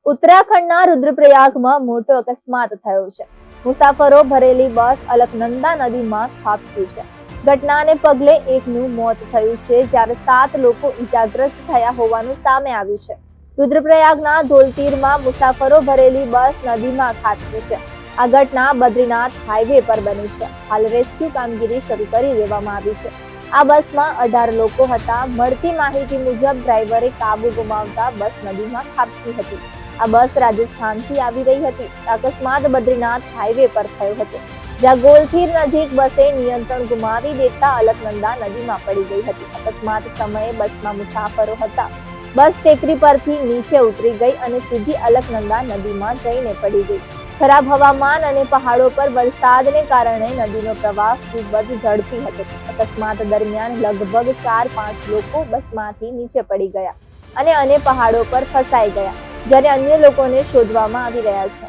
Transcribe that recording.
ઉત્તરાખંડના રુદ્રપ્રયાગમાં મોટો અકસ્માત થયો છે. મુસાફરો ભરેલી બસ અલકનંદા નદીમાં ખાબકી છે. ઘટનાને પગલે એકનું મોત થયું છે, જ્યારે 7 લોકો ઈજાગ્રસ્ત થયા હોવાનું સામે આવ્યું છે. રુદ્રપ્રયાગના ધોલતીરમાં મુસાફરો ભરેલી બસ નદીમાં ખાબકી છે. આ ઘટના બદ્રીનાથ હાઈવે પર બની છે. હાલ રેસ્ક્યુ કામગીરી શરૂ કરી દેવામાં આવી છે. આ બસમાં 18 લોકો હતા. મળતી માહિતી મુજબ ડ્રાઈવરે કાબુ ગુમાવતા બસ નદીમાં ખાબકી હતી. આ બસ રાજસ્થાનથી આવી રહી હતી. અકસ્માત બદ્રીનાથ હાઈવે પર થયો હતો, જ્યાં ગોલથીર નજીક બસે નિયંત્રણ ગુમાવી દેતા અલકનંદા નદીમાં પડી ગઈ હતી. અકસ્માત સમયે બસમાં મુસાફરો હતા. બસ ટેકરી પરથી નીચે ઉતરી ગઈ અને સીધી અલકનંદા નદીમાં જઈને પડી ગઈ. ખરાબ હવામાન અને પહાડો પર વરસાદને કારણે નદીનો પ્રવાહ ખૂબ જ ઝડપી હતો. અકસ્માત દરમિયાન લગભગ 4-5 લોકો બસમાંથી નીચે પડી ગયા અને પહાડો પર ફસાઈ ગયા, જ્યારે અન્ય લોકોને શોધવામાં આવી રહ્યા છે.